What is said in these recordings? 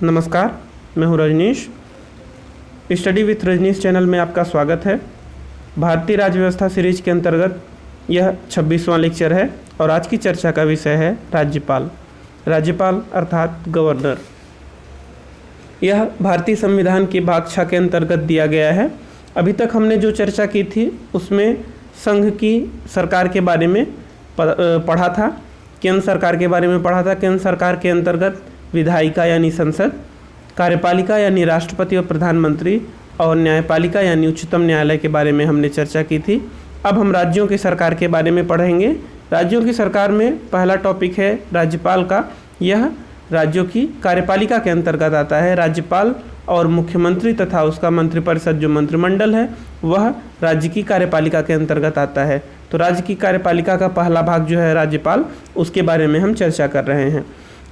नमस्कार, मैं हूं Rajneesh. Study with Rajneesh channel में आपका स्वागत है। भारतीय राज्य व्यवस्था सीरीज के अंतर्गत यह 26वां लेक्चर है और आज की चर्चा का विषय है राज्यपाल। राज्यपाल अर्थात गवर्नर। यह भारतीय संविधान की भाग 6 के अंतर्गत दिया गया है। अभी तक हमने जो चर्चा की थी उसमें संघ की सरकार के बारे में पढ़ा था, केंद्र सरकार के बारे में पढ़ा था। केंद्र सरकार के अंतर्गत विधायिका यानी संसद, कार्यपालिका यानी राष्ट्रपति और प्रधानमंत्री, और न्यायपालिका यानी उच्चतम न्यायालय के बारे में हमने चर्चा की थी। अब हम राज्यों की सरकार के बारे में पढ़ेंगे। राज्यों की सरकार में पहला टॉपिक है राज्यपाल का। यह राज्यों की कार्यपालिका के अंतर्गत आता है। राज्यपाल और मुख्यमंत्री तथा उसका मंत्रिपरिषद जो मंत्रिमंडल है वह राज्य की कार्यपालिका के अंतर्गत आता है। तो राज्य की कार्यपालिका का पहला भाग जो है राज्यपाल, उसके बारे में हम चर्चा कर रहे हैं।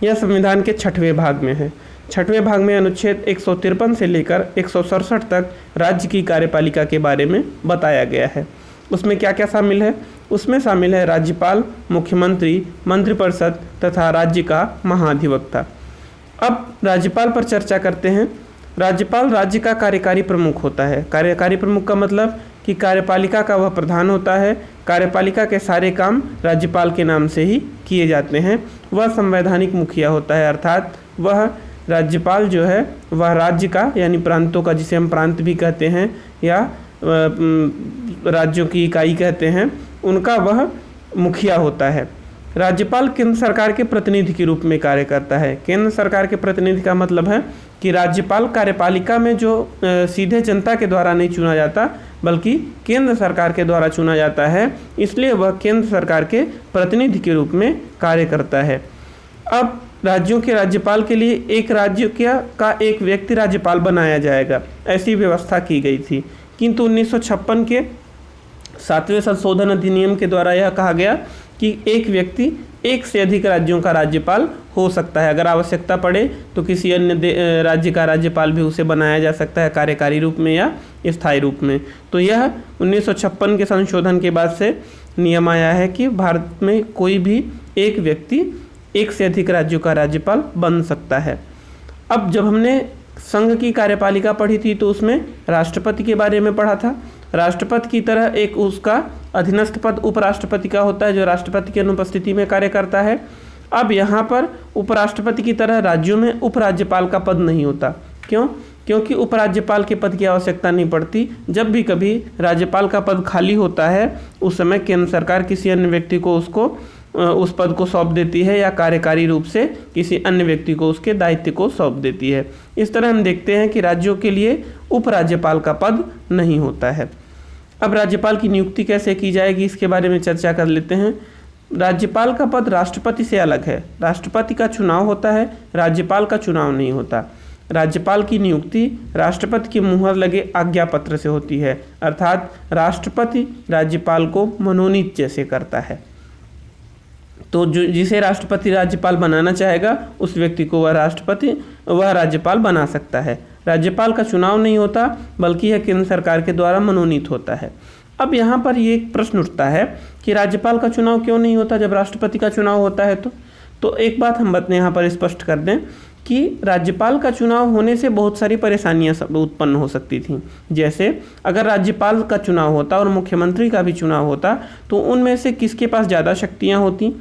यह संविधान के 6वें भाग में है। 6वें भाग में अनुच्छेद 153 से लेकर 167 तक राज्य की कार्यपालिका के बारे में बताया गया है। उसमें क्या क्या शामिल है? उसमें शामिल है राज्यपाल, मुख्यमंत्री, मंत्रिपरिषद तथा राज्य का महाधिवक्ता। अब राज्यपाल पर चर्चा करते हैं। राज्यपाल राज्य का कार्यकारी प्रमुख होता है। कार्यकारी प्रमुख का मतलब कि कार्यपालिका का वह प्रधान होता है। कार्यपालिका के सारे काम राज्यपाल के नाम से ही किए जाते हैं। वह संवैधानिक मुखिया होता है, अर्थात वह राज्यपाल जो है वह राज्य का यानी प्रांतों का, जिसे हम प्रांत भी कहते हैं या राज्यों की इकाई कहते हैं, उनका वह मुखिया होता है। राज्यपाल केंद्र सरकार के प्रतिनिधि के रूप में कार्य करता है। केंद्र सरकार के प्रतिनिधि का मतलब है कि राज्यपाल कार्यपालिका में जो सीधे जनता के द्वारा नहीं चुना जाता बल्कि केंद्र सरकार के द्वारा चुना जाता है, इसलिए वह केंद्र सरकार के प्रतिनिधि के रूप में कार्य करता है। अब राज्यों के राज्यपाल के लिए एक राज्य का एक व्यक्ति राज्यपाल बनाया जाएगा, ऐसी व्यवस्था की गई थी। किंतु 1956 के 7वें संशोधन अधिनियम के द्वारा यह कहा गया कि एक व्यक्ति एक से अधिक राज्यों का राज्यपाल हो सकता है। अगर आवश्यकता पड़े तो किसी अन्य राज्य का राज्यपाल भी उसे बनाया जा सकता है, कार्यकारी रूप में या स्थायी रूप में। तो यह 1956 के संशोधन के बाद से नियम आया है कि भारत में कोई भी एक व्यक्ति एक से अधिक राज्यों का राज्यपाल बन सकता है। अब जब हमने संघ की कार्यपालिका पढ़ी थी तो उसमें राष्ट्रपति के बारे में पढ़ा था। राष्ट्रपति की तरह एक उसका अधीनस्थ पद उपराष्ट्रपति का होता है, जो राष्ट्रपति की अनुपस्थिति में कार्य करता है। अब यहाँ पर उपराष्ट्रपति की तरह राज्यों में उपराज्यपाल का पद नहीं होता। क्यों? क्योंकि उपराज्यपाल के पद की आवश्यकता नहीं पड़ती। जब भी कभी राज्यपाल का पद खाली होता है उस समय केंद्र सरकार किसी अन्य व्यक्ति को उस पद को सौंप देती है या कार्यकारी रूप से किसी अन्य व्यक्ति को उसके दायित्व को सौंप देती है। इस तरह हम देखते हैं कि राज्यों के लिए उपराज्यपाल का पद नहीं होता है। अब राज्यपाल की नियुक्ति कैसे की जाएगी इसके बारे में चर्चा कर लेते हैं। राज्यपाल का पद राष्ट्रपति से अलग है। राष्ट्रपति का चुनाव होता है, राज्यपाल का चुनाव नहीं होता। राज्यपाल की नियुक्ति राष्ट्रपति की मुहर लगे आज्ञा पत्र से होती है, अर्थात राष्ट्रपति राज्यपाल को मनोनीत जैसे करता है। तो जिसे राष्ट्रपति राज्यपाल बनाना चाहेगा उस व्यक्ति को वह राज्यपाल बना सकता है। राज्यपाल का चुनाव नहीं होता बल्कि यह केंद्र सरकार के द्वारा मनोनीत होता है। अब यहाँ पर ये एक प्रश्न उठता है कि राज्यपाल का चुनाव क्यों नहीं होता जब राष्ट्रपति का चुनाव होता है? तो एक बात हम यहाँ पर स्पष्ट कर दें कि राज्यपाल का चुनाव होने से बहुत सारी परेशानियां उत्पन्न हो सकती थीं। जैसे अगर राज्यपाल का चुनाव होता और मुख्यमंत्री का भी चुनाव होता तो उनमें से किसके पास ज़्यादा शक्तियां होती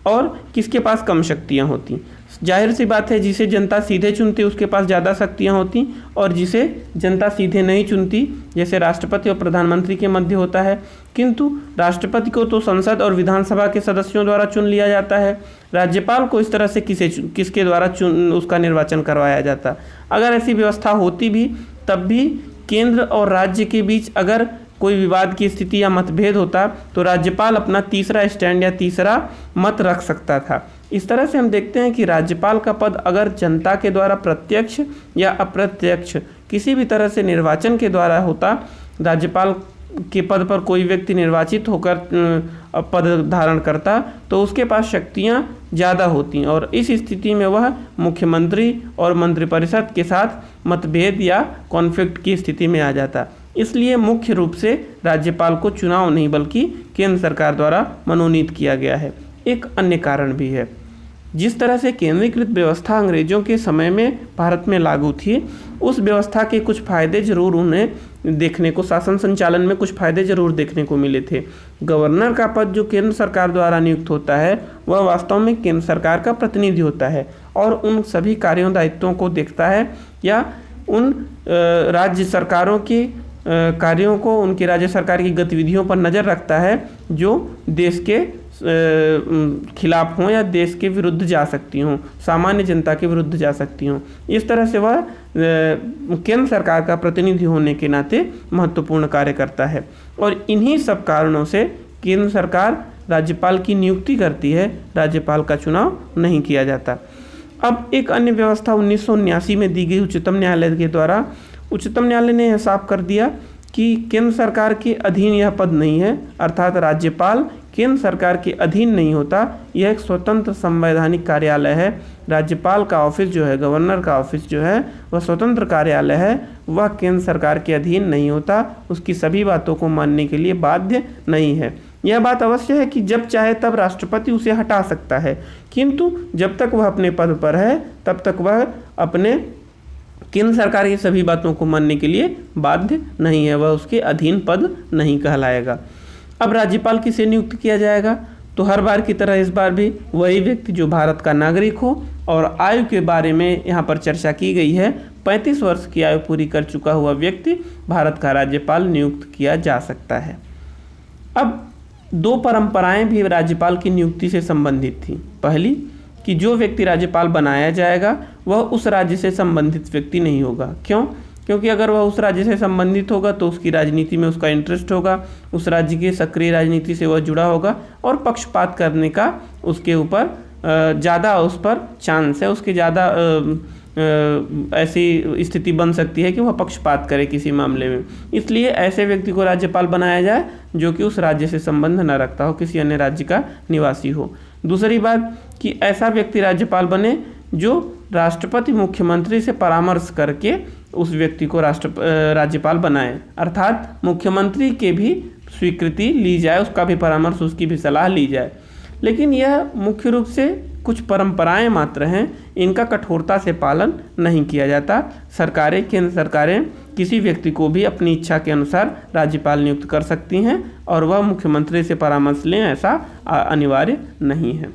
और किसके पास कम शक्तियां होती? जाहिर सी बात है, जिसे जनता सीधे चुनती उसके पास ज़्यादा शक्तियां होती और जिसे जनता सीधे नहीं चुनती, जैसे राष्ट्रपति और प्रधानमंत्री के मध्य होता है। किंतु राष्ट्रपति को तो संसद और विधानसभा के सदस्यों द्वारा चुन लिया जाता है। राज्यपाल को इस तरह से किसके द्वारा उसका निर्वाचन करवाया जाता। अगर ऐसी व्यवस्था होती भी तब भी केंद्र और राज्य के बीच अगर कोई विवाद की स्थिति या मतभेद होता तो राज्यपाल अपना तीसरा स्टैंड या तीसरा मत रख सकता था। इस तरह से हम देखते हैं कि राज्यपाल का पद अगर जनता के द्वारा प्रत्यक्ष या अप्रत्यक्ष किसी भी तरह से निर्वाचन के द्वारा होता, राज्यपाल के पद पर कोई व्यक्ति निर्वाचित होकर पद धारण करता तो उसके पास शक्तियां ज़्यादा होती और इस स्थिति में वह मुख्यमंत्री और मंत्रिपरिषद के साथ मतभेद या कॉन्फ्लिक्ट की स्थिति में आ जाता। इसलिए मुख्य रूप से राज्यपाल को चुनाव नहीं बल्कि केंद्र सरकार द्वारा मनोनीत किया गया है। एक अन्य कारण भी है। जिस तरह से केंद्रीकृत व्यवस्था अंग्रेजों के समय में भारत में लागू थी, उस व्यवस्था के कुछ फायदे जरूर उन्हें देखने को, शासन संचालन में कुछ फायदे जरूर देखने को मिले थे। गवर्नर का पद जो केंद्र सरकार द्वारा नियुक्त होता है वह वास्तव में केंद्र सरकार का प्रतिनिधि होता है और उन सभी कार्यों दायित्वों को देखता है या उन राज्य सरकारों के कार्यों को, उनकी राज्य सरकार की गतिविधियों पर नज़र रखता है जो देश के खिलाफ हों या देश के विरुद्ध जा सकती हों, सामान्य जनता के विरुद्ध जा सकती हों। इस तरह से वह केंद्र सरकार का प्रतिनिधि होने के नाते महत्वपूर्ण कार्य करता है और इन्हीं सब कारणों से केंद्र सरकार राज्यपाल की नियुक्ति करती है, राज्यपाल का चुनाव नहीं किया जाता। अब एक अन्य व्यवस्था 1979 में दी गई उच्चतम न्यायालय के द्वारा। उच्चतम न्यायालय ने यह साफ कर दिया कि केंद्र सरकार के अधीन यह पद नहीं है, अर्थात राज्यपाल केंद्र सरकार के अधीन नहीं होता, यह एक स्वतंत्र संवैधानिक कार्यालय है। राज्यपाल का ऑफिस जो है, गवर्नर का ऑफिस जो है, वह स्वतंत्र कार्यालय है, वह केंद्र सरकार के अधीन नहीं होता, उसकी सभी बातों को मानने के लिए बाध्य नहीं है। यह बात अवश्य है कि जब चाहे तब राष्ट्रपति उसे हटा सकता है, किंतु जब तक वह अपने पद पर है तब तक वह अपने केंद्र सरकार की सभी बातों को मानने के लिए बाध्य नहीं है, वह उसके अधीन पद नहीं कहलाएगा। अब राज्यपाल किसे नियुक्त किया जाएगा? तो हर बार की तरह इस बार भी वही व्यक्ति जो भारत का नागरिक हो और आयु के बारे में यहाँ पर चर्चा की गई है, 35 वर्ष की आयु पूरी कर चुका हुआ व्यक्ति भारत का राज्यपाल नियुक्त किया जा सकता है। अब दो परंपराएं भी राज्यपाल की नियुक्ति से संबंधित थी। पहली कि जो व्यक्ति राज्यपाल बनाया जाएगा वह उस राज्य से संबंधित व्यक्ति नहीं होगा। क्यों? क्योंकि अगर वह उस राज्य से संबंधित होगा तो उसकी राजनीति में उसका इंटरेस्ट होगा, उस राज्य की सक्रिय राजनीति से वह जुड़ा होगा और पक्षपात करने का उसके ऊपर ज़्यादा उस पर चांस है, उसकी ज़्यादा ऐसी स्थिति बन सकती है कि वह पक्षपात करे किसी मामले में। इसलिए ऐसे व्यक्ति को राज्यपाल बनाया जाए जो कि उस राज्य से संबंध न रखता हो, किसी अन्य राज्य का निवासी हो। दूसरी बात कि ऐसा व्यक्ति राज्यपाल बने जो राष्ट्रपति मुख्यमंत्री से परामर्श करके उस व्यक्ति को राज्यपाल बनाए, अर्थात मुख्यमंत्री के भी स्वीकृति ली जाए, उसका भी परामर्श, उसकी भी सलाह ली जाए। लेकिन यह मुख्य रूप से कुछ परंपराएं मात्र हैं, इनका कठोरता से पालन नहीं किया जाता। सरकारें, केंद्र सरकारें किसी व्यक्ति को भी अपनी इच्छा के अनुसार राज्यपाल नियुक्त कर सकती हैं और वह मुख्यमंत्री से परामर्श लें, ऐसा अनिवार्य नहीं है।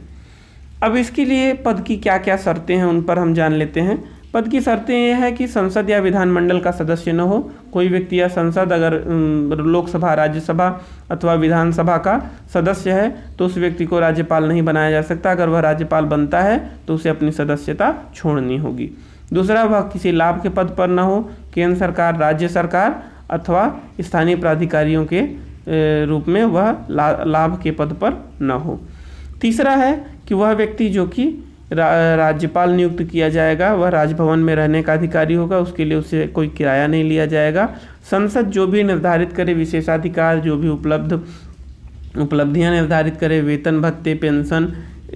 अब इसके लिए पद की क्या क्या शर्तें हैं उन पर हम जान लेते हैं। पद की शर्तें यह है कि संसद या विधानमंडल का सदस्य न हो। कोई व्यक्ति या संसद अगर लोकसभा, राज्यसभा अथवा विधानसभा का सदस्य है तो उस व्यक्ति को राज्यपाल नहीं बनाया जा सकता। अगर वह राज्यपाल बनता है तो उसे अपनी सदस्यता छोड़नी होगी। दूसरा, वह किसी लाभ के पद पर न हो, केंद्र सरकार, राज्य सरकार अथवा स्थानीय प्राधिकारियों के रूप में वह लाभ के पद पर न हो। तीसरा है कि वह व्यक्ति जो कि राज्यपाल नियुक्त किया जाएगा वह राजभवन में रहने का अधिकारी होगा, उसके लिए उससे कोई किराया नहीं लिया जाएगा। संसद जो भी निर्धारित करे विशेषाधिकार, जो भी उपलब्धियां निर्धारित करे, वेतन भत्ते, पेंशन,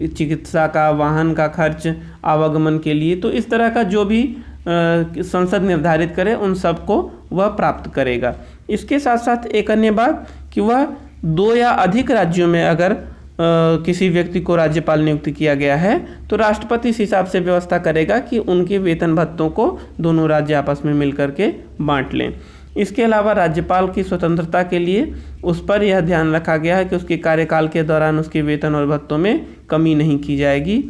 चिकित्सा का, वाहन का खर्च, आवागमन के लिए, तो इस तरह का जो भी संसद निर्धारित करे उन सब को वह प्राप्त करेगा। इसके साथ साथ एक अन्य बात कि वह 2 या अधिक राज्यों में अगर किसी व्यक्ति को राज्यपाल नियुक्त किया गया है तो राष्ट्रपति इस हिसाब से व्यवस्था करेगा कि उनके वेतन भत्तों को दोनों राज्य आपस में मिलकर के बांट लें। इसके अलावा राज्यपाल की स्वतंत्रता के लिए उस पर यह ध्यान रखा गया है कि उसके कार्यकाल के दौरान उसके वेतन और भत्तों में कमी नहीं की जाएगी।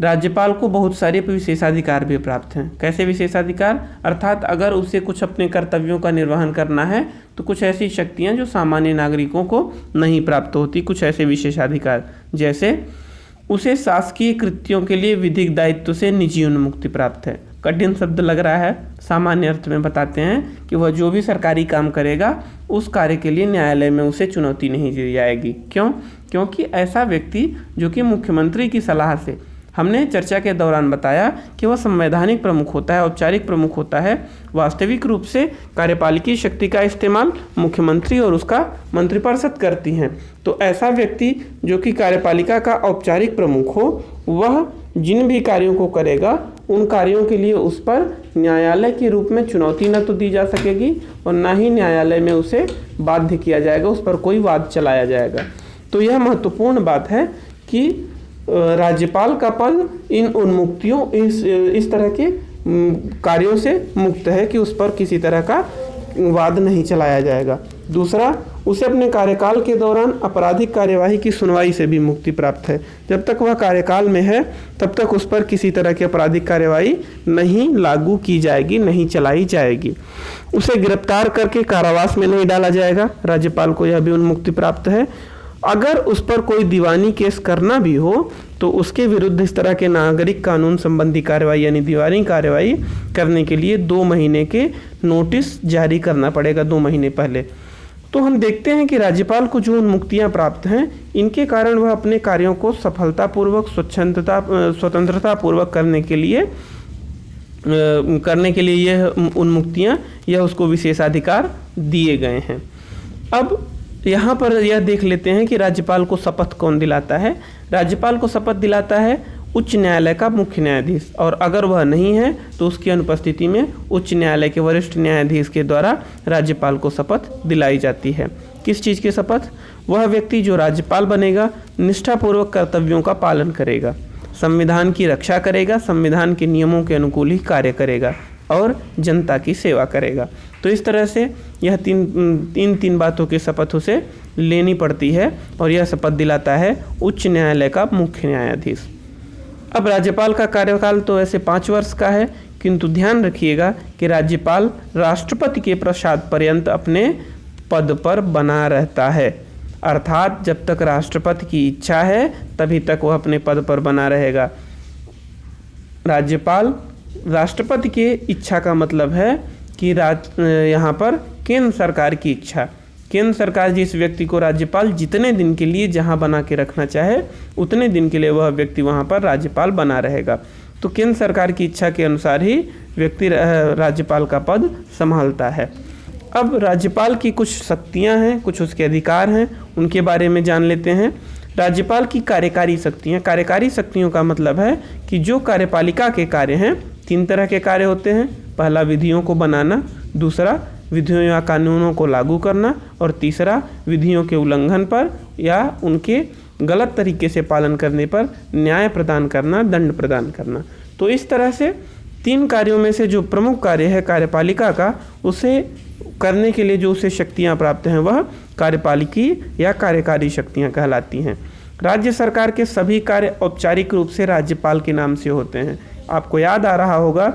राज्यपाल को बहुत सारे विशेषाधिकार भी प्राप्त हैं। कैसे विशेषाधिकार? अर्थात अगर उसे कुछ अपने कर्तव्यों का निर्वहन करना है तो कुछ ऐसी शक्तियां जो सामान्य नागरिकों को नहीं प्राप्त होती, कुछ ऐसे विशेषाधिकार, जैसे उसे शासकीय कृत्यों के लिए विधिक दायित्व से निजी उन्मुक्ति प्राप्त है। कठिन शब्द लग रहा है, सामान्य अर्थ में बताते हैं कि वह जो भी सरकारी काम करेगा उस कार्य के लिए न्यायालय में उसे चुनौती नहीं दी जाएगी। क्यों? क्योंकि ऐसा व्यक्ति जो कि मुख्यमंत्री की सलाह से, हमने चर्चा के दौरान बताया कि वह संवैधानिक प्रमुख होता है, औपचारिक प्रमुख होता है। वास्तविक रूप से कार्यपालिकी शक्ति का इस्तेमाल मुख्यमंत्री और उसका मंत्रिपरिषद करती हैं। तो ऐसा व्यक्ति जो कि कार्यपालिका का औपचारिक प्रमुख हो, वह जिन भी कार्यों को करेगा उन कार्यों के लिए उस पर न्यायालय के रूप में चुनौती न तो दी जा सकेगी और न ही न्यायालय में उसे बाध्य किया जाएगा, उस पर कोई वाद चलाया जाएगा। तो यह महत्वपूर्ण बात है कि राज्यपाल का पद इन उन्मुक्तियों इस तरह के कार्यों से मुक्त है कि उस पर किसी तरह का वाद नहीं चलाया जाएगा। दूसरा, उसे अपने कार्यकाल के दौरान आपराधिक कार्यवाही की सुनवाई से भी मुक्ति प्राप्त है। जब तक वह कार्यकाल में है तब तक उस पर किसी तरह की आपराधिक कार्यवाही नहीं लागू की जाएगी, नहीं चलाई जाएगी। उसे गिरफ्तार करके कारावास में नहीं डाला जाएगा, राज्यपाल को यह भी उन्मुक्ति प्राप्त है। अगर उस पर कोई दीवानी केस करना भी हो तो उसके विरुद्ध इस तरह के नागरिक कानून संबंधी कार्रवाई यानी दीवानी कार्रवाई करने के लिए 2 महीने के नोटिस जारी करना पड़ेगा, 2 महीने पहले। तो हम देखते हैं कि राज्यपाल को जो उन्मुक्तियां प्राप्त हैं, इनके कारण वह अपने कार्यों को सफलतापूर्वक स्वतंत्रतापूर्वक करने के लिए यह उन्मुक्तियां, यह उसको विशेषाधिकार दिए गए हैं। अब यहाँ पर यह देख लेते हैं कि राज्यपाल को शपथ कौन दिलाता है। राज्यपाल को शपथ दिलाता है उच्च न्यायालय का मुख्य न्यायाधीश, और अगर वह नहीं है तो उसकी अनुपस्थिति में उच्च न्यायालय के वरिष्ठ न्यायाधीश के द्वारा राज्यपाल को शपथ दिलाई जाती है। किस चीज़ की शपथ? वह व्यक्ति जो राज्यपाल बनेगा निष्ठापूर्वक कर्तव्यों का पालन करेगा, संविधान की रक्षा करेगा, संविधान के नियमों के अनुकूल ही कार्य करेगा और जनता की सेवा करेगा। तो इस तरह से यह तीन बातों की शपथ उसे लेनी पड़ती है और यह शपथ दिलाता है उच्च न्यायालय का मुख्य न्यायाधीश। अब राज्यपाल का कार्यकाल तो ऐसे 5 वर्ष का है, किंतु ध्यान रखिएगा कि राज्यपाल राष्ट्रपति के प्रसाद पर्यंत अपने पद पर बना रहता है, अर्थात जब तक राष्ट्रपति की इच्छा है तभी तक वह अपने पद पर बना रहेगा। राज्यपाल राष्ट्रपति की इच्छा का मतलब है कि यहाँ पर केंद्र सरकार की इच्छा, केंद्र सरकार जिस व्यक्ति को राज्यपाल जितने दिन के लिए जहाँ बना के रखना चाहे उतने दिन के लिए वह व्यक्ति वहाँ पर राज्यपाल बना रहेगा। तो केंद्र सरकार की इच्छा के अनुसार ही व्यक्ति राज्यपाल का पद संभालता है। अब राज्यपाल की कुछ शक्तियाँ हैं, कुछ उसके अधिकार हैं, उनके बारे में जान लेते हैं। राज्यपाल की कार्यकारी शक्तियाँ, कार्यकारी शक्तियों का मतलब है कि जो कार्यपालिका के कार्य हैं, 3 तरह के कार्य होते हैं। पहला विधियों को बनाना, दूसरा विधियों या कानूनों को लागू करना, और तीसरा विधियों के उल्लंघन पर या उनके गलत तरीके से पालन करने पर न्याय प्रदान करना, दंड प्रदान करना। तो इस तरह से 3 कार्यों में से जो प्रमुख कार्य है कार्यपालिका का, उसे करने के लिए जो उसे शक्तियाँ प्राप्त हैं वह कार्यपालिकी या कार्यकारी शक्तियाँ कहलाती हैं। राज्य सरकार के सभी कार्य औपचारिक रूप से राज्यपाल के नाम से होते हैं। आपको याद आ रहा होगा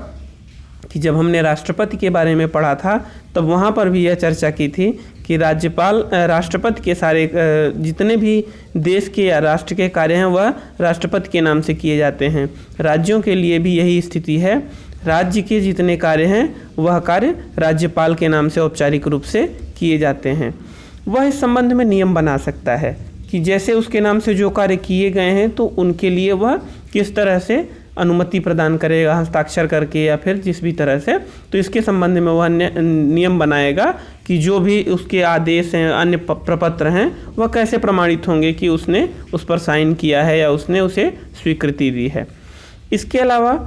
कि जब हमने राष्ट्रपति के बारे में पढ़ा था तब वहाँ पर भी यह चर्चा की थी कि राष्ट्रपति के सारे जितने भी देश के या राष्ट्र के कार्य हैं वह राष्ट्रपति के नाम से किए जाते हैं। राज्यों के लिए भी यही स्थिति है, राज्य के जितने कार्य हैं वह कार्य राज्यपाल के नाम से औपचारिक रूप से किए जाते हैं। वह इस संबंध में नियम बना सकता है कि जैसे उसके नाम से जो कार्य किए गए हैं तो उनके लिए वह किस तरह से अनुमति प्रदान करेगा, हस्ताक्षर करके या फिर जिस भी तरह से। तो इसके संबंध में वह नियम बनाएगा कि जो भी उसके आदेश हैं, अन्य प्रपत्र हैं, वह कैसे प्रमाणित होंगे कि उसने उस पर साइन किया है या उसने उसे स्वीकृति दी है। इसके अलावा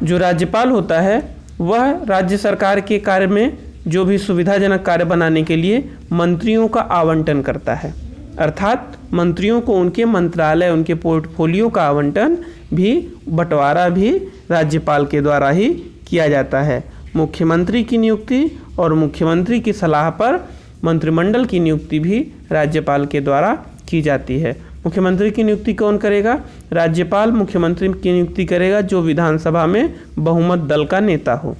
जो राज्यपाल होता है वह राज्य सरकार के कार्य में जो भी सुविधाजनक कार्य बनाने के लिए मंत्रियों का आवंटन करता है, अर्थात मंत्रियों को उनके मंत्रालय, उनके पोर्टफोलियो का आवंटन भी, बंटवारा भी राज्यपाल के द्वारा ही किया जाता है। मुख्यमंत्री की नियुक्ति और मुख्यमंत्री की सलाह पर मंत्रिमंडल की नियुक्ति भी राज्यपाल के द्वारा की जाती है। मुख्यमंत्री की नियुक्ति कौन करेगा? राज्यपाल मुख्यमंत्री की नियुक्ति करेगा जो विधानसभा में बहुमत दल का नेता हो।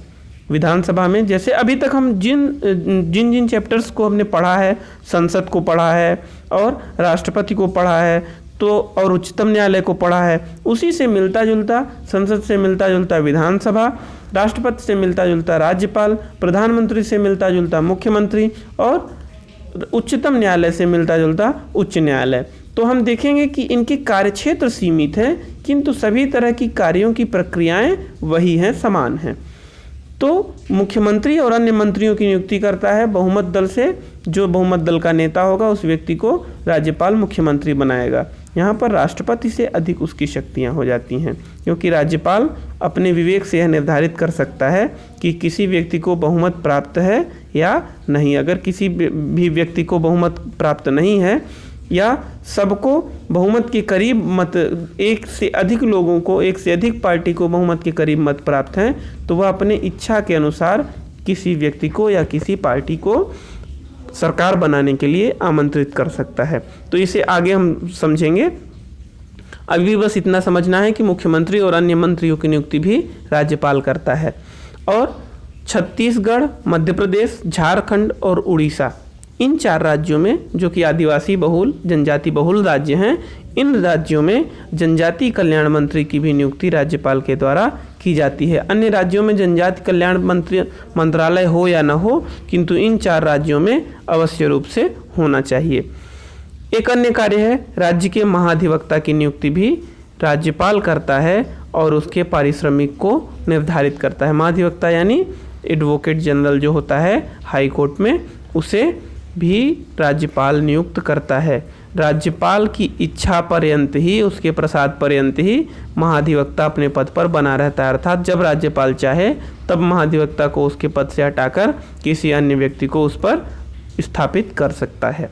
विधानसभा में जैसे अभी तक हम जिन चैप्टर्स को हमने पढ़ा है, संसद को पढ़ा है और राष्ट्रपति को पढ़ा है तो और उच्चतम न्यायालय को पढ़ा है, उसी से मिलता जुलता, संसद से मिलता जुलता विधानसभा, राष्ट्रपति से मिलता जुलता राज्यपाल, प्रधानमंत्री से मिलता जुलता मुख्यमंत्री और उच्चतम न्यायालय से मिलता जुलता उच्च न्यायालय। तो हम देखेंगे कि इनके कार्यक्षेत्र सीमित हैं किंतु सभी तरह की कार्यों की प्रक्रियाएं वही हैं, समान हैं। तो मुख्यमंत्री और अन्य मंत्रियों की नियुक्ति करता है बहुमत दल से, जो बहुमत दल का नेता होगा उस व्यक्ति को राज्यपाल मुख्यमंत्री बनाएगा। यहाँ पर राष्ट्रपति से अधिक उसकी शक्तियाँ हो जाती हैं क्योंकि राज्यपाल अपने विवेक से यह निर्धारित कर सकता है कि किसी व्यक्ति को बहुमत प्राप्त है या नहीं। अगर किसी भी व्यक्ति को बहुमत प्राप्त नहीं है या सबको बहुमत के करीब मत, एक से अधिक लोगों को, एक से अधिक पार्टी को बहुमत के करीब मत प्राप्त हैं, तो वह अपने इच्छा के अनुसार किसी व्यक्ति को या किसी पार्टी को सरकार बनाने के लिए आमंत्रित कर सकता है। तो इसे आगे हम समझेंगे। अभी बस इतना समझना है कि मुख्यमंत्री और अन्य मंत्रियों की नियुक्ति भी राज्यपाल करता है। और छत्तीसगढ़, मध्य प्रदेश, झारखंड और उड़ीसा, इन 4 राज्यों में, जो कि आदिवासी बहुल, जनजाति बहुल राज्य हैं, इन राज्यों में जनजाति कल्याण मंत्री की भी नियुक्ति राज्यपाल के द्वारा की जाती है। अन्य राज्यों में जनजाति कल्याण मंत्रालय हो या न हो, किंतु इन 4 राज्यों में अवश्य रूप से होना चाहिए। एक अन्य कार्य है, राज्य के महाधिवक्ता की नियुक्ति भी राज्यपाल करता है और उसके पारिश्रमिक को निर्धारित करता है। महाधिवक्ता यानी एडवोकेट जनरल जो होता है हाई कोर्ट में, उसे भी राज्यपाल नियुक्त करता है। राज्यपाल की इच्छा पर्यंत ही, उसके प्रसाद पर्यंत ही महाधिवक्ता अपने पद पर बना रहता है। अर्थात जब राज्यपाल चाहे तब महाधिवक्ता को उसके पद से हटाकर किसी अन्य व्यक्ति को उस पर स्थापित कर सकता है।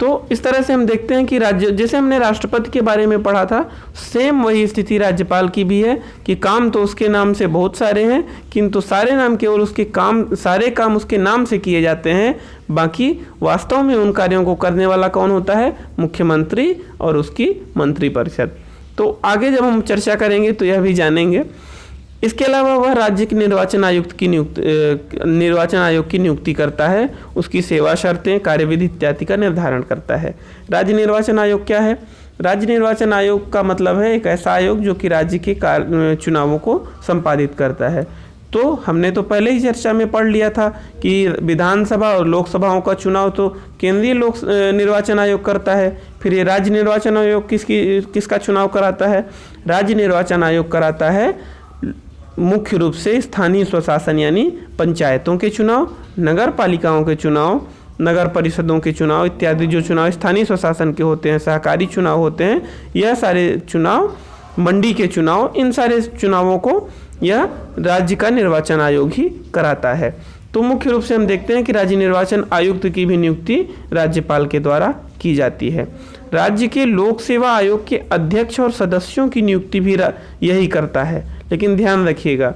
तो इस तरह से हम देखते हैं कि राज्य, जैसे हमने राष्ट्रपति के बारे में पढ़ा था, सेम वही स्थिति राज्यपाल की भी है कि काम तो उसके नाम से बहुत सारे हैं, किंतु सारे नाम केवल उसके काम, सारे काम उसके नाम से किए जाते हैं। बाकी वास्तव में उन कार्यों को करने वाला कौन होता है? मुख्यमंत्री और उसकी मंत्रिपरिषद। तो आगे जब हम चर्चा करेंगे तो यह भी जानेंगे। इसके अलावा वह राज्य के निर्वाचन आयोग की नियुक्ति करता है, उसकी सेवा शर्तें, कार्यविधि इत्यादि का निर्धारण करता है। राज्य निर्वाचन आयोग क्या है? राज्य निर्वाचन आयोग का मतलब है एक ऐसा आयोग जो कि राज्य के चुनावों को संपादित करता है। तो हमने तो पहले ही चर्चा में पढ़ लिया था कि विधानसभा और लोकसभाओं का चुनाव तो केंद्रीय निर्वाचन आयोग करता है। फिर ये राज्य निर्वाचन आयोग किसका चुनाव कराता है? राज्य निर्वाचन आयोग कराता है मुख्य रूप से स्थानीय स्वशासन यानी पंचायतों के चुनाव, नगर पालिकाओं के चुनाव, नगर परिषदों के चुनाव इत्यादि जो चुनाव स्थानीय स्वशासन के होते हैं, सहकारी चुनाव होते हैं, यह सारे चुनाव, मंडी के चुनाव, इन सारे चुनावों को यह राज्य का निर्वाचन आयोग ही कराता है। तो मुख्य रूप से हम देखते हैं कि राज्य निर्वाचन आयुक्त की भी नियुक्ति राज्यपाल के द्वारा की जाती है। राज्य के लोक सेवा आयोग के अध्यक्ष और सदस्यों की नियुक्ति भी यही करता है, लेकिन ध्यान रखिएगा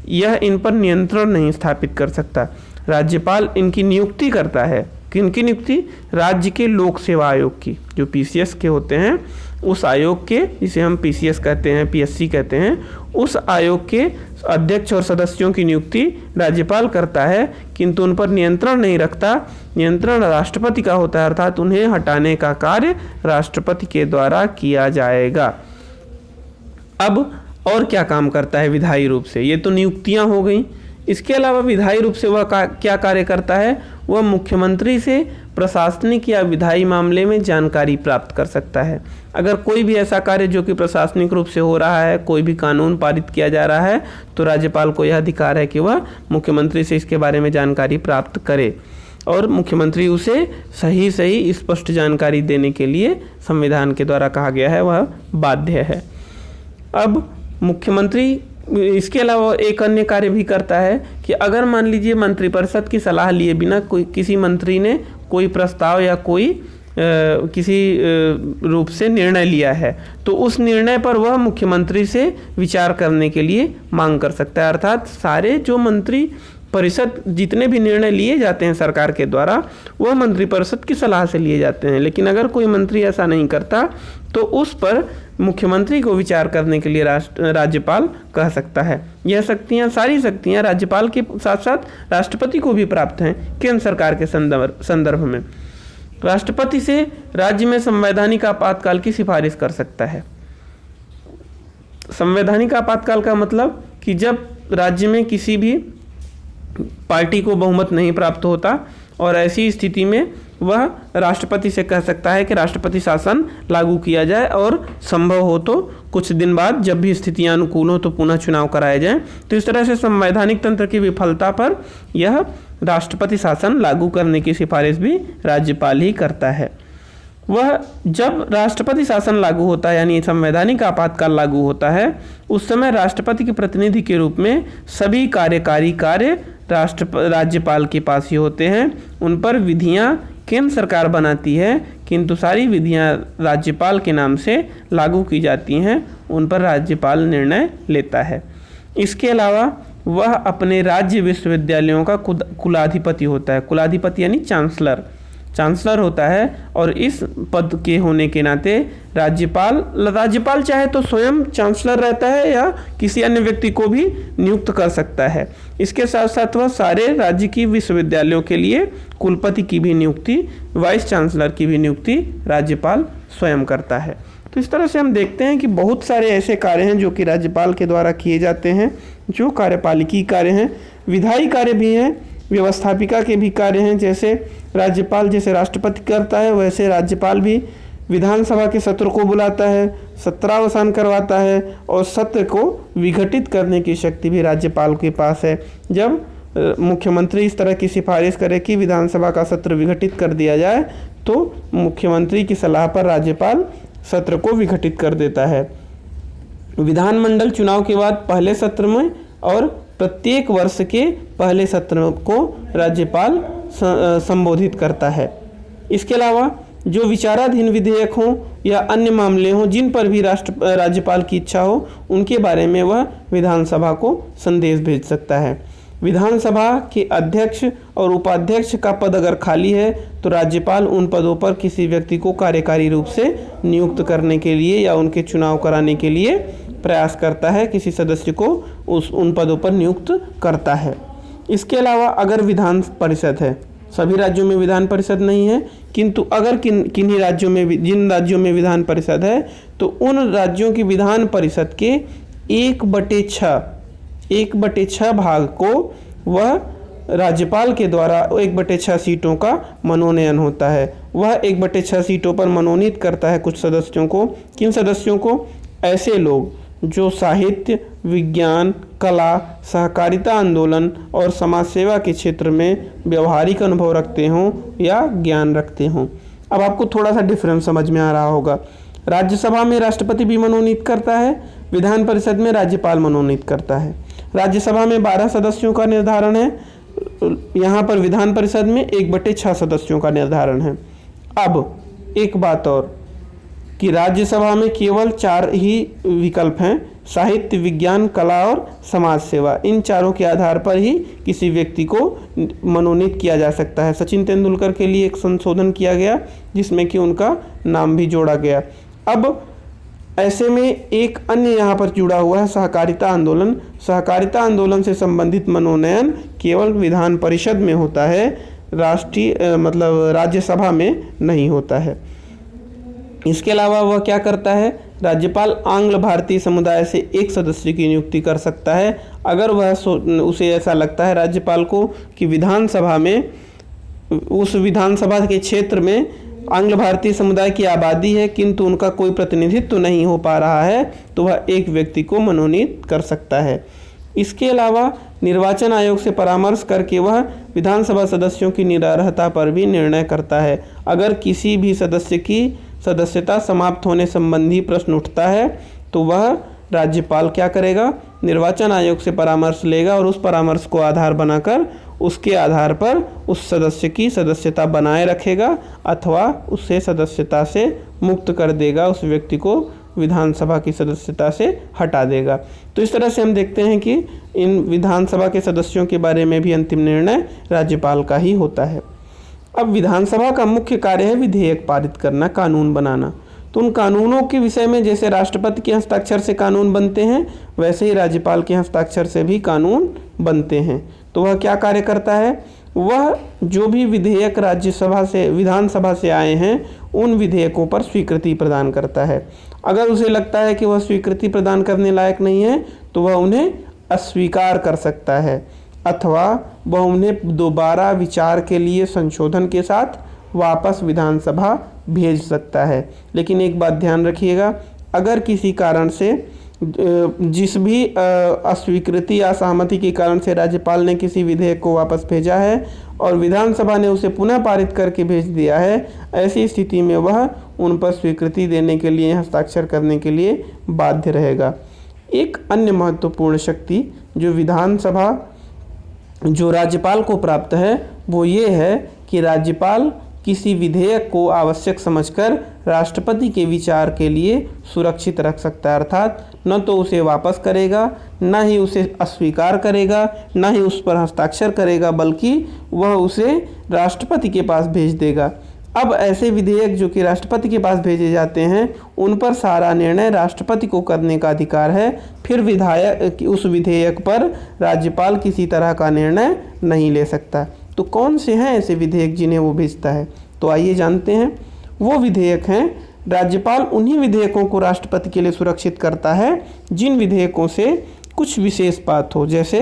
यह इन पर नियंत्रण नहीं स्थापित कर सकता। राज्यपाल इनकी नियुक्ति करता है। किनकी नियुक्ति? राज्य के लोक सेवा आयोग की, जो पीसीएस के होते हैं, उस आयोग के, जिसे हम पीसीएस कहते हैं, पीएससी कहते हैं, उस आयोग के अध्यक्ष और सदस्यों की नियुक्ति राज्यपाल करता है, किंतु उन पर नियंत्रण नहीं रखता। नियंत्रण राष्ट्रपति का होता है, अर्थात उन्हें हटाने का कार्य राष्ट्रपति के द्वारा किया जाएगा। अब और क्या काम करता है विधायी रूप से? ये तो नियुक्तियां हो गई। इसके अलावा विधायी रूप से वह क्या कार्य करता है? वह मुख्यमंत्री से प्रशासनिक या विधायी मामले में जानकारी प्राप्त कर सकता है। अगर कोई भी ऐसा कार्य जो कि प्रशासनिक रूप से हो रहा है, कोई भी कानून पारित किया जा रहा है, तो राज्यपाल को यह अधिकार है कि वह मुख्यमंत्री से इसके बारे में जानकारी प्राप्त करे और मुख्यमंत्री उसे सही स्पष्ट जानकारी देने के लिए संविधान के द्वारा कहा गया है वह बाध्य है। अब मुख्यमंत्री इसके अलावा एक अन्य कार्य भी करता है कि अगर मान लीजिए मंत्रिपरिषद की सलाह लिए बिना किसी मंत्री ने कोई प्रस्ताव या कोई किसी रूप से निर्णय लिया है, तो उस निर्णय पर वह मुख्यमंत्री से विचार करने के लिए मांग कर सकता है। अर्थात सारे जो मंत्री परिषद जितने भी निर्णय लिए जाते हैं सरकार के द्वारा, वह मंत्रिपरिषद की सलाह से लिए जाते हैं। लेकिन अगर कोई मंत्री ऐसा नहीं करता तो उस पर मुख्यमंत्री को विचार करने के लिए राज्यपाल कह सकता है। यह शक्तियाँ, सारी शक्तियाँ राज्यपाल के साथ साथ राष्ट्रपति को भी प्राप्त हैं केंद्र सरकार के संदर्भ में। राष्ट्रपति से राज्य में संवैधानिक आपातकाल की सिफारिश कर सकता है। संवैधानिक आपातकाल का मतलब कि जब राज्य में किसी भी पार्टी को बहुमत नहीं प्राप्त होता और ऐसी स्थिति में वह राष्ट्रपति से कह सकता है कि राष्ट्रपति शासन लागू किया जाए और संभव हो तो कुछ दिन बाद जब भी स्थितियां अनुकूल हो तो पुनः चुनाव कराए जाएं। तो इस तरह से संवैधानिक तंत्र की विफलता पर यह राष्ट्रपति शासन लागू करने की सिफारिश भी राज्यपाल ही करता है। वह जब राष्ट्रपति शासन लागू होता है यानी संवैधानिक आपातकाल लागू होता है, उस समय राष्ट्रपति के प्रतिनिधि के रूप में सभी कार्यकारी कार्य राज्यपाल के पास ही होते हैं। उन पर विधियां केंद्र सरकार बनाती है, किंतु सारी विधियां राज्यपाल के नाम से लागू की जाती हैं, उन पर राज्यपाल निर्णय लेता है। इसके अलावा वह अपने राज्य विश्वविद्यालयों का कुलाधिपति होता है। कुलाधिपति यानी चांसलर होता है, और इस पद के होने के नाते राज्यपाल चाहे तो स्वयं चांसलर रहता है या किसी अन्य व्यक्ति को भी नियुक्त कर सकता है। इसके साथ साथ वह सारे राज्य की विश्वविद्यालयों के लिए कुलपति की भी नियुक्ति, वाइस चांसलर की भी नियुक्ति राज्यपाल स्वयं करता है। तो इस तरह से हम देखते हैं कि बहुत सारे ऐसे कार्य हैं जो कि राज्यपाल के द्वारा किए जाते हैं, जो कार्यपालिकी कार्य हैं। विधायी कार्य भी हैं, व्यवस्थापिका के भी कार्य हैं। जैसे राज्यपाल जैसे राष्ट्रपति करता है, वैसे राज्यपाल भी विधानसभा के सत्र को बुलाता है, सत्रावसान करवाता है, और सत्र को विघटित करने की शक्ति भी राज्यपाल के पास है। जब मुख्यमंत्री इस तरह की सिफारिश करे कि विधानसभा का सत्र विघटित कर दिया जाए, तो मुख्यमंत्री की सलाह पर राज्यपाल सत्र को विघटित कर देता है। विधानमंडल चुनाव के बाद पहले सत्र में और प्रत्येक वर्ष के पहले सत्र को राज्यपाल संबोधित करता है। इसके अलावा जो विचाराधीन विधेयक हों या अन्य मामले हों जिन पर भी राज्यपाल की इच्छा हो, उनके बारे में वह विधानसभा को संदेश भेज सकता है। विधानसभा के अध्यक्ष और उपाध्यक्ष का पद अगर खाली है, तो राज्यपाल उन पदों पर किसी व्यक्ति को कार्यकारी रूप से नियुक्त करने के लिए या उनके चुनाव कराने के लिए प्रयास करता है, किसी सदस्य को उन पदों पर नियुक्त करता है। इसके अलावा अगर विधान परिषद है, सभी राज्यों में विधान परिषद नहीं है, किंतु अगर किन्हीं राज्यों में, जिन राज्यों में विधान परिषद है, तो उन राज्यों की विधान परिषद के 1/6 भाग को वह राज्यपाल के द्वारा 1/6 सीटों का मनोनयन होता है। वह 1/6 सीटों पर मनोनीत करता है कुछ सदस्यों को। किन सदस्यों को? ऐसे लोग जो साहित्य, विज्ञान, कला, सहकारिता आंदोलन और समाज सेवा के क्षेत्र में व्यवहारिक अनुभव रखते हों या ज्ञान रखते हों। अब आपको थोड़ा सा डिफरेंस समझ में आ रहा होगा। राज्यसभा में राष्ट्रपति भी मनोनीत करता है, विधान परिषद में राज्यपाल मनोनीत करता है। राज्यसभा में 12 सदस्यों का निर्धारण है, यहाँ पर विधान परिषद में 1/6 सदस्यों का निर्धारण है। अब एक बात और कि राज्यसभा में केवल 4 ही विकल्प हैं, साहित्य, विज्ञान, कला और समाज सेवा। इन चारों के आधार पर ही किसी व्यक्ति को मनोनीत किया जा सकता है। सचिन तेंदुलकर के लिए एक संशोधन किया गया जिसमें कि उनका नाम भी जोड़ा गया। अब ऐसे में एक अन्य यहाँ पर जुड़ा हुआ है सहकारिता आंदोलन। सहकारिता आंदोलन से संबंधित मनोनयन केवल विधान परिषद में होता है, राज्यसभा में नहीं होता है। इसके अलावा वह क्या करता है? राज्यपाल आंग्ल भारतीय समुदाय से एक सदस्य की नियुक्ति कर सकता है अगर वह उसे ऐसा लगता है राज्यपाल को कि विधानसभा में, उस विधानसभा के क्षेत्र में आंग्ल भारतीय समुदाय की आबादी है किंतु उनका कोई प्रतिनिधित्व नहीं हो पा रहा है, तो वह एक व्यक्ति को मनोनीत कर सकता है। इसके अलावा निर्वाचन आयोग से परामर्श करके वह विधानसभा सदस्यों की निरर्हता पर भी निर्णय करता है। अगर किसी भी सदस्य की सदस्यता समाप्त होने संबंधी प्रश्न उठता है तो वह राज्यपाल क्या करेगा? निर्वाचन आयोग से परामर्श लेगा और उस परामर्श को आधार बनाकर उसके आधार पर उस सदस्य की सदस्यता बनाए रखेगा अथवा उससे सदस्यता से मुक्त कर देगा, उस व्यक्ति को विधानसभा की सदस्यता से हटा देगा। तो इस तरह से हम देखते हैं कि इन विधानसभा के सदस्यों के बारे में भी अंतिम निर्णय राज्यपाल का ही होता है। अब विधानसभा का मुख्य कार्य है विधेयक पारित करना, कानून बनाना। तो उन कानूनों के विषय में जैसे राष्ट्रपति के हस्ताक्षर से कानून बनते हैं, वैसे ही राज्यपाल के हस्ताक्षर से भी कानून बनते हैं। तो वह क्या कार्य करता है? वह जो भी विधेयक राज्यसभा से, विधानसभा से आए हैं, उन विधेयकों पर स्वीकृति प्रदान करता है। अगर उसे लगता है कि वह स्वीकृति प्रदान करने लायक नहीं है, तो वह उन्हें अस्वीकार कर सकता है अथवा वह उन्हें दोबारा विचार के लिए संशोधन के साथ वापस विधानसभा भेज सकता है। लेकिन एक बात ध्यान रखिएगा, अगर किसी कारण से, जिस भी अस्वीकृति या असहमति के कारण से राज्यपाल ने किसी विधेयक को वापस भेजा है और विधानसभा ने उसे पुनः पारित करके भेज दिया है, ऐसी स्थिति में वह उन पर स्वीकृति देने के लिए, हस्ताक्षर करने के लिए बाध्य रहेगा। एक अन्य महत्वपूर्ण शक्ति जो राज्यपाल को प्राप्त है वो ये है कि राज्यपाल किसी विधेयक को आवश्यक समझकर राष्ट्रपति के विचार के लिए सुरक्षित रख सकता है। अर्थात न तो उसे वापस करेगा, न ही उसे अस्वीकार करेगा, न ही उस पर हस्ताक्षर करेगा, बल्कि वह उसे राष्ट्रपति के पास भेज देगा। अब ऐसे विधेयक जो कि राष्ट्रपति के पास भेजे जाते हैं, उन पर सारा निर्णय राष्ट्रपति को करने का अधिकार है। फिर विधायक उस विधेयक पर राज्यपाल किसी तरह का निर्णय नहीं ले सकता। तो कौन से हैं ऐसे विधेयक जिन्हें वो भेजता है? तो आइए जानते हैं। वो विधेयक हैं, राज्यपाल उन्हीं विधेयकों को राष्ट्रपति के लिए सुरक्षित करता है जिन विधेयकों से कुछ विशेष बात हो। जैसे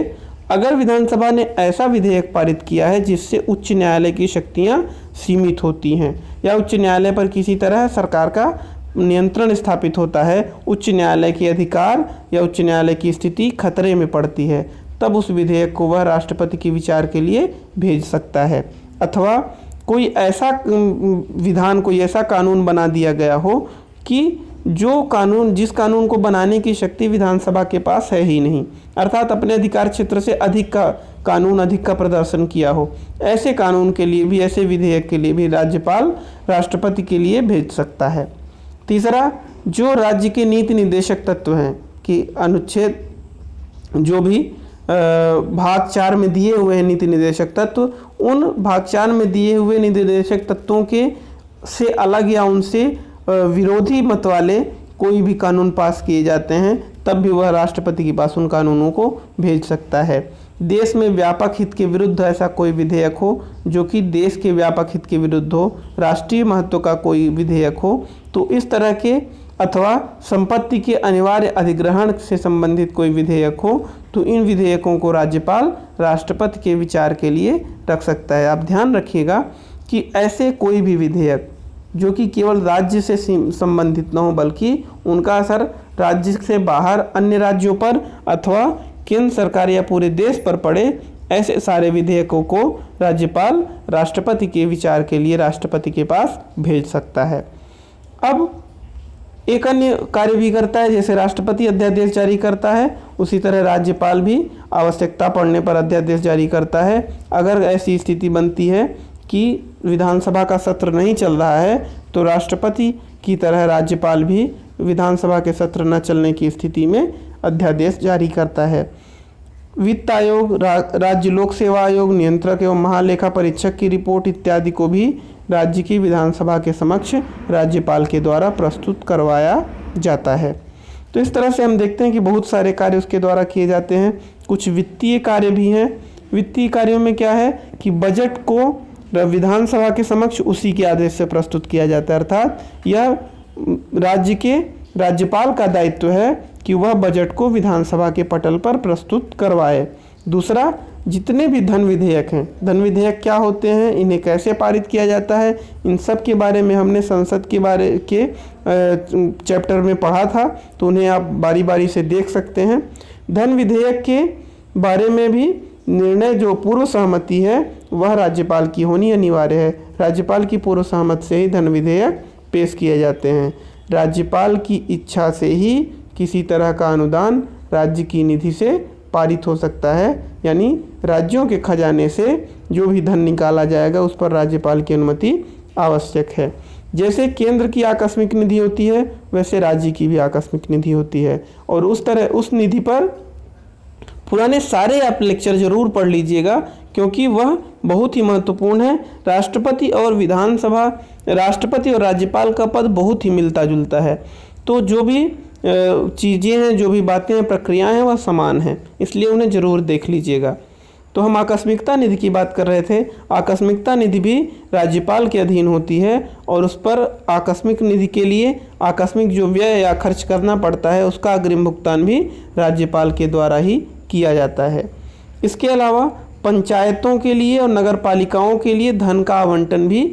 अगर विधानसभा ने ऐसा विधेयक पारित किया है जिससे उच्च न्यायालय की शक्तियां सीमित होती हैं, या उच्च न्यायालय पर किसी तरह सरकार का नियंत्रण स्थापित होता है, उच्च न्यायालय के अधिकार या उच्च न्यायालय की स्थिति खतरे में पड़ती है, तब उस विधेयक को वह राष्ट्रपति के विचार के लिए भेज सकता है। अथवा कोई ऐसा विधान, कोई ऐसा कानून बना दिया गया हो कि जिस कानून को बनाने की शक्ति विधानसभा के पास है ही नहीं, अर्थात अपने अधिकार क्षेत्र से अधिक का प्रदर्शन किया हो, ऐसे कानून के लिए भी, ऐसे विधेयक के लिए भी राज्यपाल राष्ट्रपति के लिए भेज सकता है। तीसरा, जो राज्य के नीति निर्देशक तत्व हैं कि अनुच्छेद जो भी भाग 4 में दिए हुए हैं नीति निर्देशक तत्व, उन भाग 4 में दिए हुए नीति निर्देशक तत्वों के से अलग या उनसे विरोधी मत वाले कोई भी कानून पास किए जाते हैं, तब भी वह राष्ट्रपति के पास उन कानूनों को भेज सकता है। देश में व्यापक हित के विरुद्ध ऐसा कोई विधेयक हो जो कि देश के व्यापक हित के विरुद्ध हो, राष्ट्रीय महत्व का कोई विधेयक हो, तो इस तरह के, अथवा संपत्ति के अनिवार्य अधिग्रहण से संबंधित कोई विधेयक हो, तो इन विधेयकों को राज्यपाल राष्ट्रपति के विचार के लिए रख सकता है। आप ध्यान रखिएगा कि ऐसे कोई भी विधेयक जो कि केवल राज्य से संबंधित न हो, बल्कि उनका असर राज्य से बाहर अन्य राज्यों पर अथवा केंद्र सरकार या पूरे देश पर पड़े, ऐसे सारे विधेयकों को राज्यपाल राष्ट्रपति के विचार के लिए राष्ट्रपति के पास भेज सकता है। अब एक अन्य कार्य भी करता है, जैसे राष्ट्रपति अध्यादेश जारी करता है, उसी तरह राज्यपाल भी आवश्यकता पड़ने पर अध्यादेश जारी करता है। अगर ऐसी स्थिति बनती है कि विधानसभा का सत्र नहीं चल रहा है, तो राष्ट्रपति की तरह राज्यपाल भी विधानसभा के सत्र न चलने की स्थिति में अध्यादेश जारी करता है। वित्त आयोग, राज्य लोक सेवा आयोग, नियंत्रक एवं महालेखा परीक्षक की रिपोर्ट इत्यादि को भी राज्य की विधानसभा के समक्ष राज्यपाल के द्वारा प्रस्तुत करवाया जाता है। तो इस तरह से हम देखते हैं कि बहुत सारे कार्य उसके द्वारा किए जाते हैं। कुछ वित्तीय कार्य भी हैं। वित्तीय कार्यों में क्या है कि बजट को विधानसभा के समक्ष उसी के आदेश से प्रस्तुत किया जाता है, अर्थात यह राज्य के राज्यपाल का दायित्व है कि वह बजट को विधानसभा के पटल पर प्रस्तुत करवाए। दूसरा, जितने भी धन विधेयक हैं, धन विधेयक क्या होते हैं, इन्हें कैसे पारित किया जाता है, इन सब के बारे में हमने संसद के बारे के चैप्टर में पढ़ा था, तो उन्हें आप बारी बारी से देख सकते हैं। धन विधेयक के बारे में भी निर्णय जो पूर्व सहमति है वह राज्यपाल की होनी अनिवार्य है। राज्यपाल की पूर्व सहमति से ही धन विधेयक पेश किए जाते हैं। राज्यपाल की इच्छा से ही किसी तरह का अनुदान राज्य की निधि से पारित हो सकता है, यानी राज्यों के खजाने से जो भी धन निकाला जाएगा उस पर राज्यपाल की अनुमति आवश्यक है। जैसे केंद्र की आकस्मिक निधि होती है, वैसे राज्य की भी आकस्मिक निधि होती है, और उस तरह उस निधि पर पुराने सारे आप लेक्चर जरूर पढ़ लीजिएगा, क्योंकि वह बहुत ही महत्वपूर्ण है। राष्ट्रपति और विधानसभा, राष्ट्रपति और राज्यपाल का पद बहुत ही मिलता जुलता है, तो जो भी चीज़ें हैं, जो भी बातें हैं, प्रक्रियाएं हैं, वह समान हैं, इसलिए उन्हें ज़रूर देख लीजिएगा। तो हम आकस्मिकता निधि की बात कर रहे थे। आकस्मिकता निधि भी राज्यपाल के अधीन होती है, और उस पर आकस्मिक निधि के लिए आकस्मिक जो व्यय या खर्च करना पड़ता है उसका अग्रिम भुगतान भी राज्यपाल के द्वारा ही किया जाता है। इसके अलावा पंचायतों के लिए और नगर पालिकाओं के लिए धन का आवंटन भी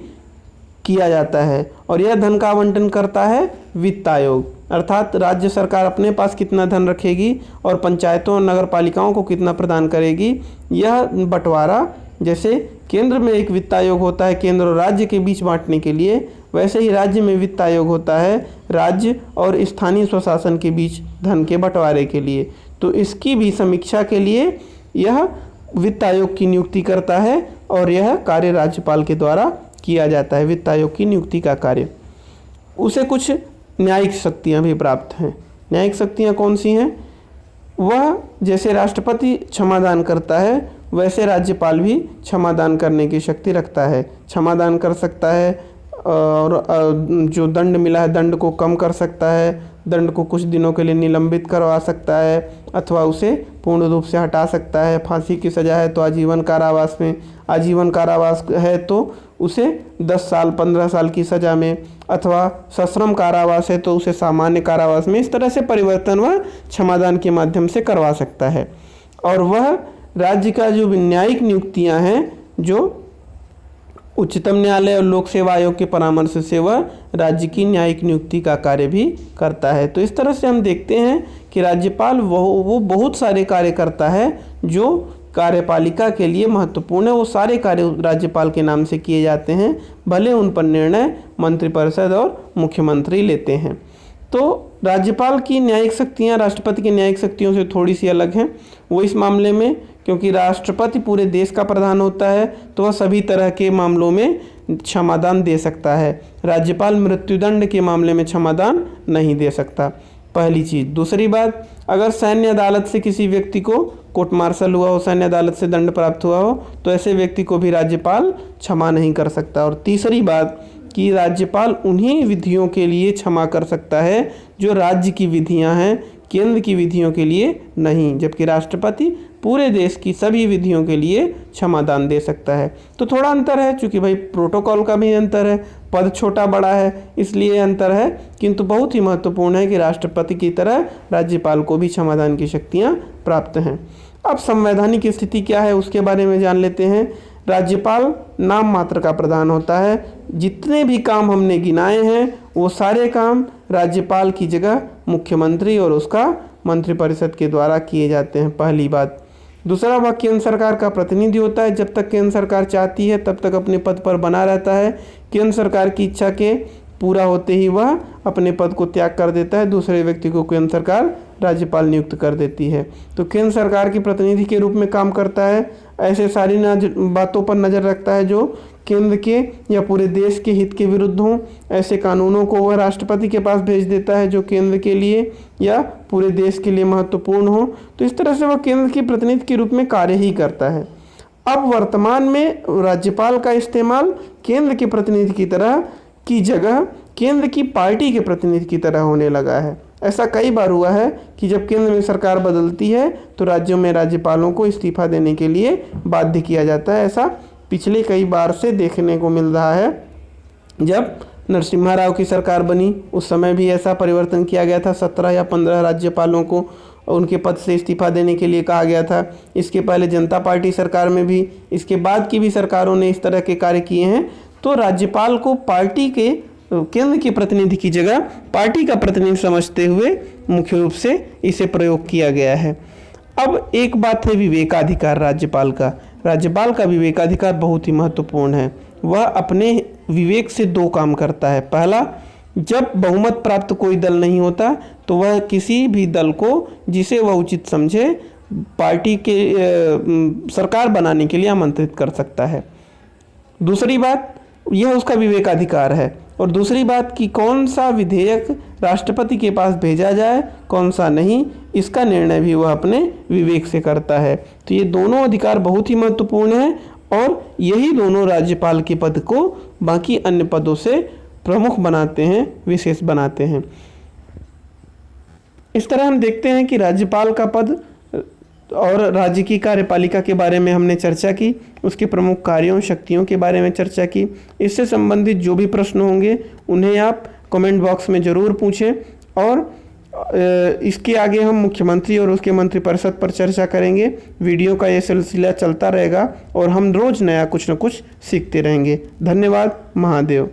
किया जाता है, और यह धन का आवंटन करता है वित्त आयोग, अर्थात राज्य सरकार अपने पास कितना धन रखेगी और पंचायतों और नगर पालिकाओं को कितना प्रदान करेगी, यह बंटवारा जैसे केंद्र में एक वित्त आयोग होता है केंद्र और राज्य के बीच बांटने के लिए, वैसे ही राज्य में वित्त आयोग होता है राज्य और स्थानीय स्वशासन के बीच धन के बंटवारे के लिए। तो इसकी भी समीक्षा के लिए यह वित्त आयोग की नियुक्ति करता है, और यह कार्य राज्यपाल के द्वारा किया जाता है, वित्त आयोग की नियुक्ति का कार्य। उसे कुछ न्यायिक शक्तियाँ भी प्राप्त हैं। न्यायिक शक्तियाँ कौन सी हैं? वह जैसे राष्ट्रपति क्षमादान करता है वैसे राज्यपाल भी क्षमादान करने की शक्ति रखता है। क्षमादान कर सकता है और जो दंड मिला है दंड को कम कर सकता है, दंड को कुछ दिनों के लिए निलंबित करवा सकता है अथवा उसे पूर्ण रूप से हटा सकता है। फांसी की सज़ा है तो आजीवन कारावास में, आजीवन कारावास है तो उसे 10 साल 15 साल की सज़ा में, अथवा सश्रम कारावास है तो उसे सामान्य कारावास में। इस तरह से परिवर्तन वह क्षमादान के माध्यम से करवा सकता है। और वह राज्य का जो न्यायिक नियुक्तियां हैं, जो उच्चतम न्यायालय और लोक सेवा आयोग के परामर्श से वह राज्य की न्यायिक नियुक्ति का कार्य भी करता है। तो इस तरह से हम देखते हैं कि राज्यपाल वो बहुत सारे कार्य करता है जो कार्यपालिका के लिए महत्वपूर्ण है। वो सारे कार्य राज्यपाल के नाम से किए जाते हैं, भले उन पर निर्णय मंत्रिपरिषद और मुख्यमंत्री लेते हैं। तो राज्यपाल की न्यायिक शक्तियाँ राष्ट्रपति की न्यायिक शक्तियों से थोड़ी सी अलग हैं। वो इस मामले में, क्योंकि राष्ट्रपति पूरे देश का प्रधान होता है तो वह सभी तरह के मामलों में क्षमादान दे सकता है। राज्यपाल मृत्युदंड के मामले में क्षमादान नहीं दे सकता, पहली चीज़। दूसरी बात, अगर सैन्य अदालत से किसी व्यक्ति को कोर्ट मार्शल हुआ हो, सैन्य अदालत से दंड प्राप्त हुआ हो, तो ऐसे व्यक्ति को भी राज्यपाल क्षमा नहीं कर सकता। और तीसरी बात कि राज्यपाल उन्हीं विधियों के लिए क्षमा कर सकता है जो राज्य की विधियां हैं, केंद्र की विधियों के लिए नहीं, जबकि राष्ट्रपति पूरे देश की सभी विधियों के लिए क्षमादान दे सकता है। तो थोड़ा अंतर है, क्योंकि भाई प्रोटोकॉल का भी अंतर है, पद छोटा बड़ा है इसलिए अंतर है, किंतु बहुत ही महत्वपूर्ण है कि राष्ट्रपति की तरह राज्यपाल को भी क्षमादान की शक्तियाँ प्राप्त हैं। अब संवैधानिक स्थिति क्या है उसके बारे में जान लेते हैं। राज्यपाल नाम मात्र का प्रधान होता है। जितने भी काम हमने गिनाए हैं वो सारे काम राज्यपाल की जगह मुख्यमंत्री और उसका मंत्रिपरिषद के द्वारा किए जाते हैं, पहली बात। दूसरा, वह केंद्र सरकार का प्रतिनिधि होता है। जब तक केंद्र सरकार चाहती है तब तक अपने पद पर बना रहता है। केंद्र सरकार की इच्छा के पूरा होते ही वह अपने पद को त्याग कर देता है, दूसरे व्यक्ति को केंद्र सरकार राज्यपाल नियुक्त कर देती है। तो केंद्र सरकार की प्रतिनिधि के रूप में काम करता है, ऐसे सारी बातों पर नज़र रखता है जो केंद्र के या पूरे देश के हित के विरुद्ध हों। ऐसे कानूनों को वह राष्ट्रपति के पास भेज देता है जो केंद्र के लिए या पूरे देश के लिए महत्वपूर्ण हो। तो इस तरह से वह केंद्र के प्रतिनिधि के रूप में कार्य ही करता है। अब वर्तमान में राज्यपाल का इस्तेमाल केंद्र के प्रतिनिधि की तरह की जगह केंद्र की पार्टी के प्रतिनिधि की तरह होने लगा है। ऐसा कई बार हुआ है कि जब केंद्र में सरकार बदलती है तो राज्यों में राज्यपालों को इस्तीफा देने के लिए बाध्य किया जाता है। ऐसा पिछले कई बार से देखने को मिल रहा है। जब नरसिम्हा राव की सरकार बनी उस समय भी ऐसा परिवर्तन किया गया था। 17 या 15 राज्यपालों को उनके पद से इस्तीफा देने के लिए कहा गया था। इसके पहले जनता पार्टी सरकार में भी, इसके बाद की भी सरकारों ने इस तरह के कार्य किए हैं। तो राज्यपाल को पार्टी के केंद्र के प्रतिनिधि की जगह पार्टी का प्रतिनिधि समझते हुए मुख्य रूप से इसे प्रयोग किया गया है। अब एक बात है विवेकाधिकार राज्यपाल का। राज्यपाल का विवेकाधिकार बहुत ही महत्वपूर्ण है। वह अपने विवेक से दो काम करता है। पहला, जब बहुमत प्राप्त कोई दल नहीं होता तो वह किसी भी दल को जिसे वह उचित समझे पार्टी के सरकार बनाने के लिए आमंत्रित कर सकता है। दूसरी बात, यह उसका विवेकाधिकार है। और दूसरी बात कि कौन सा विधेयक राष्ट्रपति के पास भेजा जाए कौन सा नहीं, इसका निर्णय भी वह अपने विवेक से करता है। तो ये दोनों अधिकार बहुत ही महत्वपूर्ण हैं और यही दोनों राज्यपाल के पद को बाकी अन्य पदों से प्रमुख बनाते हैं, विशेष बनाते हैं। इस तरह हम देखते हैं कि राज्यपाल का पद और राज्य की कार्यपालिका के बारे में हमने चर्चा की, उसके प्रमुख कार्यों शक्तियों के बारे में चर्चा की। इससे संबंधित जो भी प्रश्न होंगे उन्हें आप कमेंट बॉक्स में ज़रूर पूछें और इसके आगे हम मुख्यमंत्री और उसके मंत्रिपरिषद पर चर्चा करेंगे। वीडियो का ये सिलसिला चलता रहेगा और हम रोज़ नया कुछ न कुछ सीखते रहेंगे। धन्यवाद। महादेव।